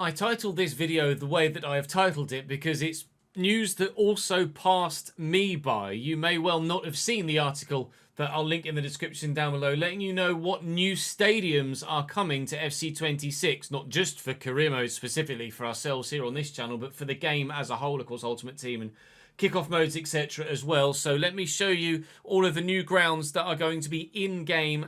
I titled this video the way that I have titled it because it's news that also passed me by. You may well not have seen the article that I'll link in the description down below, letting you know what new stadiums are coming to FC26, not just for career mode specifically for ourselves here on this channel, but for the game as a whole, of course, Ultimate Team and kickoff modes, etc. as well. So let me show you all of the new grounds that are going to be in-game,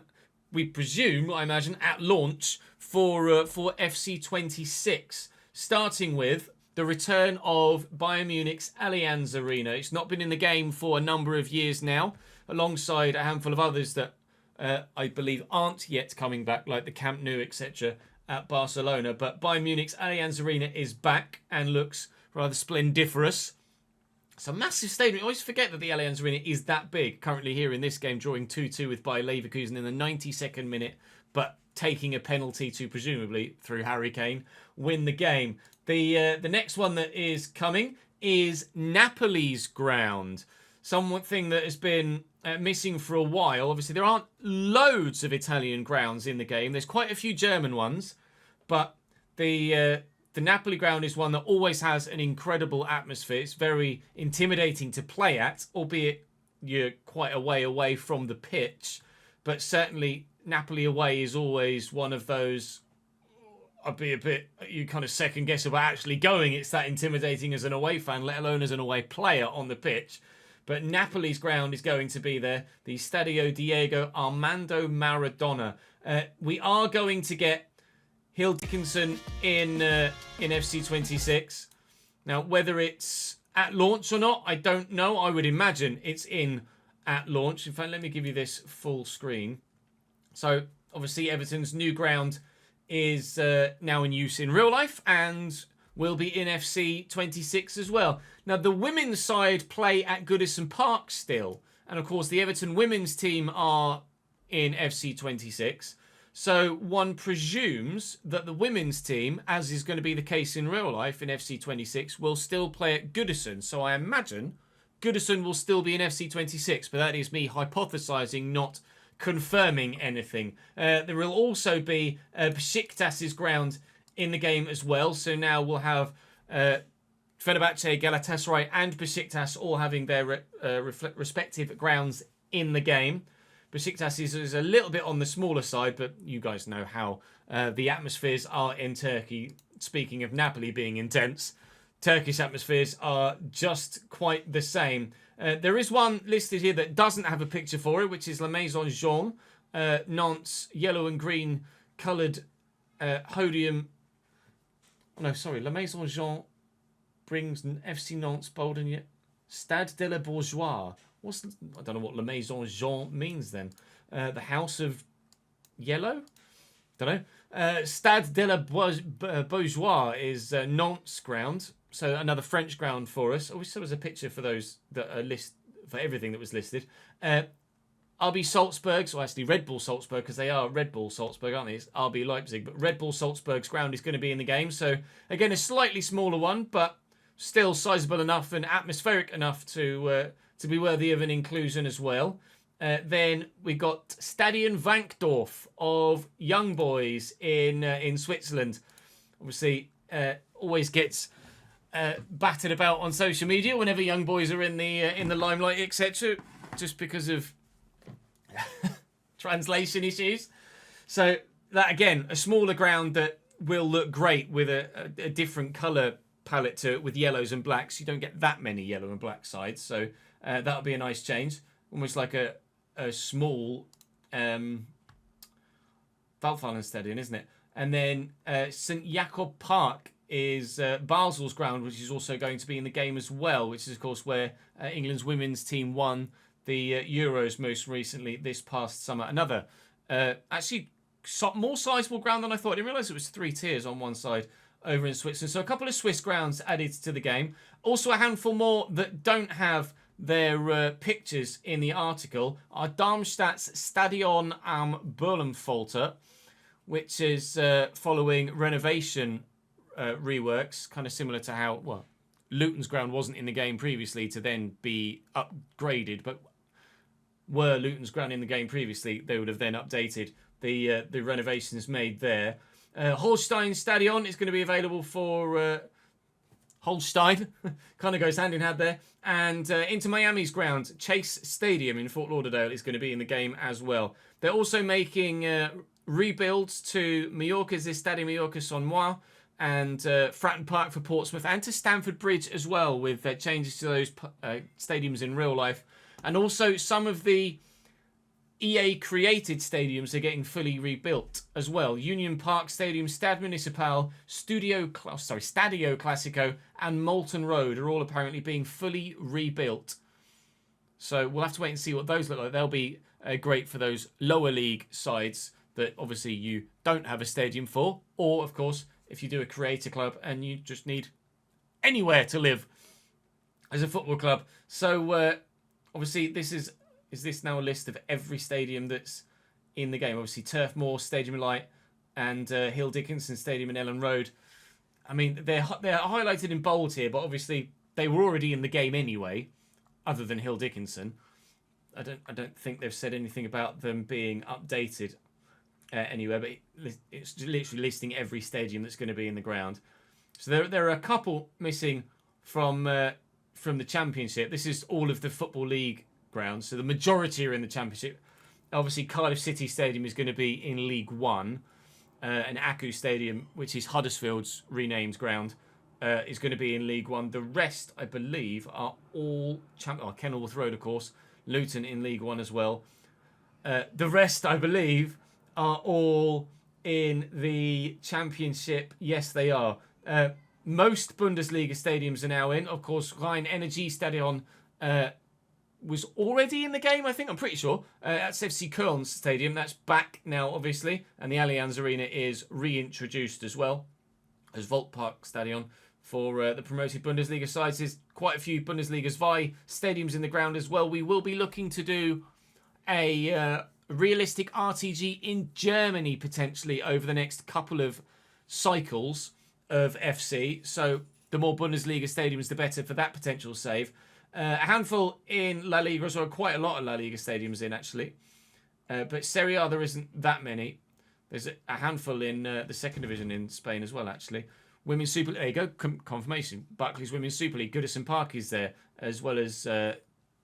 we presume, I imagine, at launch for FC26, starting with the return of Bayern Munich's Allianz Arena. It's not been in the game for a number of years now, alongside a handful of others that I believe aren't yet coming back, like the Camp Nou, etc. at Barcelona. But Bayern Munich's Allianz Arena is back and looks rather splendiferous. It's a massive stadium. I always forget that the Allianz Arena is that big. Currently here in this game, drawing 2-2 with Bayer Leverkusen in the 92nd minute, but taking a penalty to presumably, through Harry Kane, win the game. The next one that is coming is Napoli's ground. Something that has been missing for a while. Obviously, there aren't loads of Italian grounds in the game. There's quite a few German ones, but the Napoli ground is one that always has an incredible atmosphere. It's very intimidating to play at, albeit you're quite a way away from the pitch. But certainly, Napoli away is always one of those, I'd be a bit, you kind of second guess about actually going. It's that intimidating as an away fan, let alone as an away player on the pitch. But Napoli's ground is going to be there, the Stadio Diego Armando Maradona. We are going to get Hill Dickinson in FC26. Now, whether it's at launch or not, I don't know. I would imagine it's in at launch. In fact, let me give you this full screen. So, obviously, Everton's new ground is now in use in real life and will be in FC26 as well. Now, the women's side play at Goodison Park still. And, of course, the Everton women's team are in FC26. So one presumes that the women's team, as is going to be the case in real life in FC26, will still play at Goodison. So I imagine Goodison will still be in FC26, but that is me hypothesising, not confirming anything. There will also be Besiktas's ground in the game as well. So now we'll have Fenerbahce, Galatasaray and Besiktas all having their respective grounds in the game. Besiktas is a little bit on the smaller side, but you guys know how the atmospheres are in Turkey. Speaking of Napoli being intense, Turkish atmospheres are just quite the same. There is one listed here that doesn't have a picture for it, which is La Maison Jaune, Nantes yellow and green coloured podium. No, sorry, La Maison Jaune brings FC Nantes bold and yet Stade de la Bourgeois. I don't know what La Maison Jaune means then. The House of Yellow? Don't know. Stade de la Bourgeois is Nantes ground. So another French ground for us. I wish there was a picture for those that are for everything that was listed. RB Salzburg, so actually Red Bull Salzburg, because they are Red Bull Salzburg, aren't they? It's RB Leipzig, but Red Bull Salzburg's ground is going to be in the game. So again, a slightly smaller one, but still sizable enough and atmospheric enough to be worthy of an inclusion as well. Then we got Stadion Wankdorf of Young Boys in Switzerland. Obviously, always gets battered about on social media whenever Young Boys are in the limelight, etc. Just because of translation issues. So that again, a smaller ground that will look great with a different colour palette to it with yellows and blacks. You don't get that many yellow and black sides, so that'll be a nice change. Almost like a small Waldfallen Stadion, isn't it? And then St Jakob Park is Basel's ground, which is also going to be in the game as well, which is, of course, where England's women's team won the Euros most recently this past summer. Another, actually, more sizable ground than I thought. I didn't realise it was 3 tiers on one side over in Switzerland. So a couple of Swiss grounds added to the game. Also a handful more that don't have their pictures in the article are Darmstadt's Stadion am Burlenfolter, which is following renovation reworks, kind of similar to how, well, Luton's ground wasn't in the game previously to then be upgraded, but were Luton's ground in the game previously, they would have then updated the renovations made there. Holstein Stadion is going to be available for Holstein. Kind of goes hand in hand there. And Inter Miami's ground, Chase Stadium in Fort Lauderdale, is going to be in the game as well. They're also making rebuilds to Mallorca's Estadio Mallorca Son Moi and Fratton Park for Portsmouth and to Stamford Bridge as well, with changes to those stadiums in real life. And also some of the EA created stadiums are getting fully rebuilt as well. Union Park Stadium, Stade Municipal, Stadio Classico and Moulton Road are all apparently being fully rebuilt. So we'll have to wait and see what those look like. They'll be great for those lower league sides that obviously you don't have a stadium for. Or, of course, if you do a creator club and you just need anywhere to live as a football club. So, obviously, is this now a list of every stadium that's in the game? Obviously, Turf Moor, Stadium of Light, and Hill Dickinson Stadium in Ellen Road. I mean, they're highlighted in bold here, but obviously they were already in the game anyway, other than Hill Dickinson. I don't think they've said anything about them being updated anywhere, but it's literally listing every stadium that's going to be in the ground. So there are a couple missing from the Championship. This is all of the Football League grounds, so the majority are in the Championship. Obviously, Cardiff City Stadium is going to be in League One, and Aku Stadium, which is Huddersfield's renamed ground, is going to be in League One. The rest, I believe, are all Kenilworth Road, of course, Luton in League One as well. The rest, I believe, are all in the Championship. Yes, they are. Most Bundesliga stadiums are now in. Of course, Rhein Energy Stadion was already in the game, I think. I'm pretty sure. That's FC Köln's stadium. That's back now, obviously. And the Allianz Arena is reintroduced as well as Volkspark Stadion for the promoted Bundesliga sides. There's quite a few Bundesliga's VI stadiums in the ground as well. We will be looking to do a realistic RTG in Germany potentially over the next couple of cycles of FC. So the more Bundesliga stadiums, the better for that potential save. A handful in La Liga as well. Quite a lot of La Liga stadiums in, actually. But Serie A, there isn't that many. There's a handful in the second division in Spain as well, actually. Women's Super League. There you go. Confirmation. Barclays Women's Super League. Goodison Park is there, as well as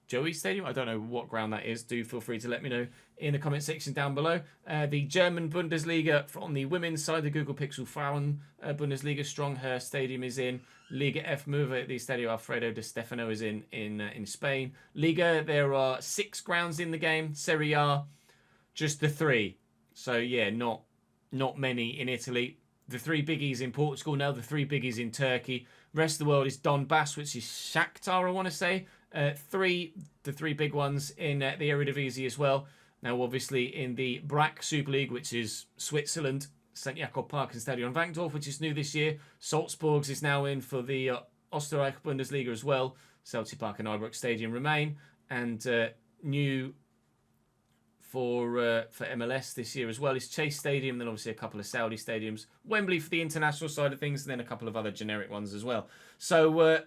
Joey Stadium. I don't know what ground that is. Do feel free to let me know in the comment section down below. The German Bundesliga on the women's side, the Google Pixel Frauen Bundesliga, Strongher Stadium is in. Liga F Move, the Estadio Alfredo de Stefano is in Spain. Liga, there are 6 grounds in the game. Serie A, just the 3. So yeah, not many in Italy. The 3 biggies in Portugal now, the 3 biggies in Turkey. Rest of the world is Donbass, which is Shakhtar, I want to say. The 3 big ones in the Eredivisie as well. Now, obviously, in the BRAC Super League, which is Switzerland, St. Jakob Park and Stadion Wankdorf, which is new this year. Salzburg's is now in for the Österreich Bundesliga as well. Celtic Park and Ibrox Stadium remain. And new for MLS this year as well is Chase Stadium, then obviously a couple of Saudi stadiums. Wembley for the international side of things, and then a couple of other generic ones as well. So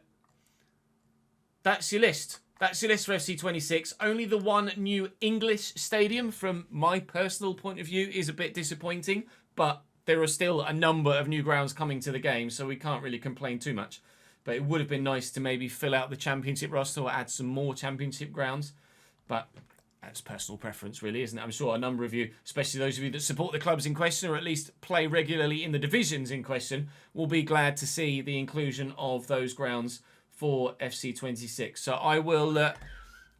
that's your list. That's your list for FC26. Only the one new English stadium, from my personal point of view, is a bit disappointing. But there are still a number of new grounds coming to the game, so we can't really complain too much. But it would have been nice to maybe fill out the Championship roster or add some more Championship grounds. But that's personal preference, really, isn't it? I'm sure a number of you, especially those of you that support the clubs in question or at least play regularly in the divisions in question, will be glad to see the inclusion of those grounds for FC26. So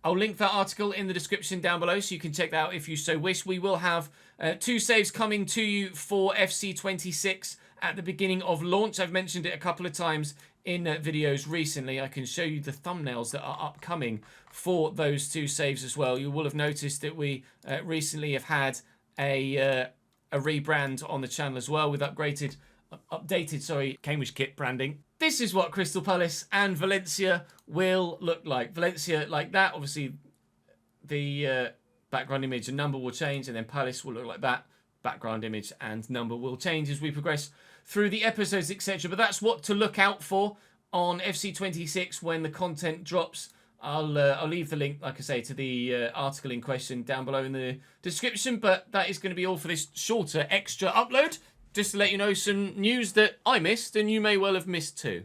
I'll link that article in the description down below so you can check that out if you so wish. We will have 2 saves coming to you for FC26 at the beginning of launch. I've mentioned it a couple of times in videos recently. I can show you the thumbnails that are upcoming for those 2 saves as well. You will have noticed that we recently have had a rebrand on the channel as well with updated Cambridge kit branding. This is what Crystal Palace and Valencia will look like. Valencia like that. Obviously, the background image and number will change, and then Palace will look like that. Background image and number will change as we progress through the episodes, etc. But that's what to look out for on FC26 when the content drops. I'll leave the link, like I say, to the article in question down below in the description. But that is going to be all for this shorter extra upload. just to let you know some news that I missed and you may well have missed too.